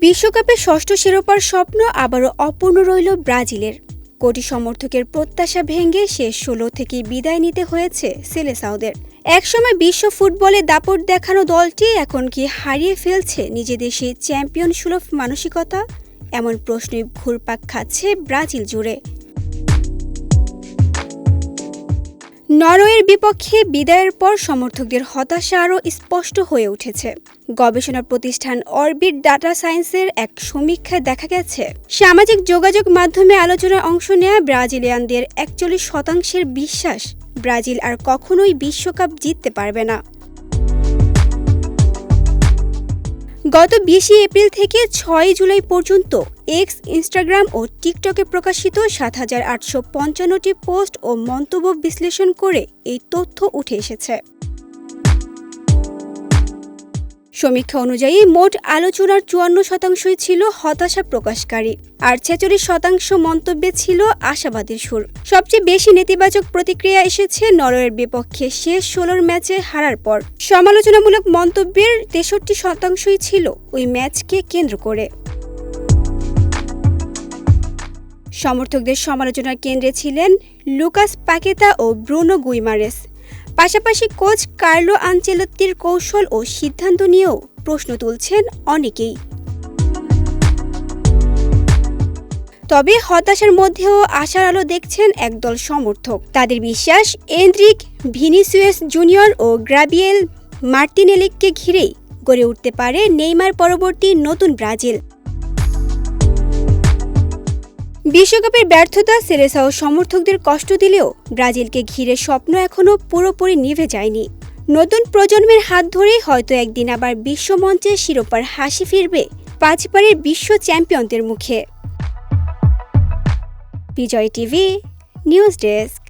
বিশ্বকাপে ষষ্ঠ শিরোপার স্বপ্ন আবারও অপূর্ণ রইল ব্রাজিলের। কোটি সমর্থকের প্রত্যাশা ভেঙে শেষ ১৬ থেকেই বিদায় নিতে হয়েছে সেলেসাওদের। একসময় বিশ্ব ফুটবলে দাপট দেখানো দলটি এখন কি হারিয়ে ফেলছে নিজেদের সেই চ্যাম্পিয়ন সুলভ মানসিকতা? এমন প্রশ্নই ঘুরপাক খাচ্ছে ব্রাজিল জুড়ে। নরওয়ের বিপক্ষে বিদায়ের পর সমর্থকদের হতাশা আরও স্পষ্ট হয়ে উঠেছে। গবেষণা প্রতিষ্ঠান অরবিট ডাটা সায়েন্সের এক সমীক্ষায় দেখা গেছে, সামাজিক যোগাযোগ মাধ্যমে আলোচনায় অংশ নেওয়া ব্রাজিলিয়ানদের ৪১% বিশ্বাস ব্রাজিল আর কখনোই বিশ্বকাপ জিততে পারবে না। গত ২০ এপ্রিল থেকে ৬ জুলাই পর্যন্ত এক্স, ইনস্টাগ্রাম ও টিকটকে প্রকাশিত ৭,৮৫৫টি পোস্ট ও মন্তব্য বিশ্লেষণ করে এই তথ্য উঠে এসেছে। সমীক্ষা অনুযায়ী মোট আলোচনার ৫৪% ছিল হতাশা প্রকাশকারী, আর ৪৬% মন্তব্যে ছিল আশাবাদীর সুর। সবচেয়ে বেশি নেতিবাচক প্রতিক্রিয়া এসেছে নরওয়ের বিপক্ষে শেষ ১৬ ম্যাচে হারার পর। সমালোচনামূলক মন্তব্যের ৬৩% ছিল ওই ম্যাচকে কেন্দ্র করে। সমর্থকদের সমালোচনার কেন্দ্রে ছিলেন লুকাস পাকেতা ও ব্রুনো গুইমারেস। পাশাপাশি কোচ কার্লো আনচেলত্তির কৌশল ও সিদ্ধান্ত নিয়েও প্রশ্ন তুলছেন অনেকেই। তবে হতাশার মধ্যেও আশার আলো দেখছেন একদল সমর্থক। তাদের বিশ্বাস, এন্দ্রিক, ভিনিসিয়াস জুনিয়র ও গ্যাব্রিয়েল মার্টিনেলিকে ঘিরেই গড়ে উঠতে পারে নেইমার পরবর্তী নতুন ব্রাজিল। বিশ্বকাপের ব্যর্থতা সেলেসাও সমর্থকদের কষ্ট দিলেও ব্রাজিলকে ঘিরে স্বপ্ন এখনও পুরোপুরি নিভে যায়নি। নতুন প্রজন্মের হাত ধরেই হয়তো একদিন আবার বিশ্বমঞ্চে শিরোপার হাসি ফিরবে ৫ বারের বিশ্ব চ্যাম্পিয়নদের মুখে। বিজয় টিভি নিউজ ডেস্ক।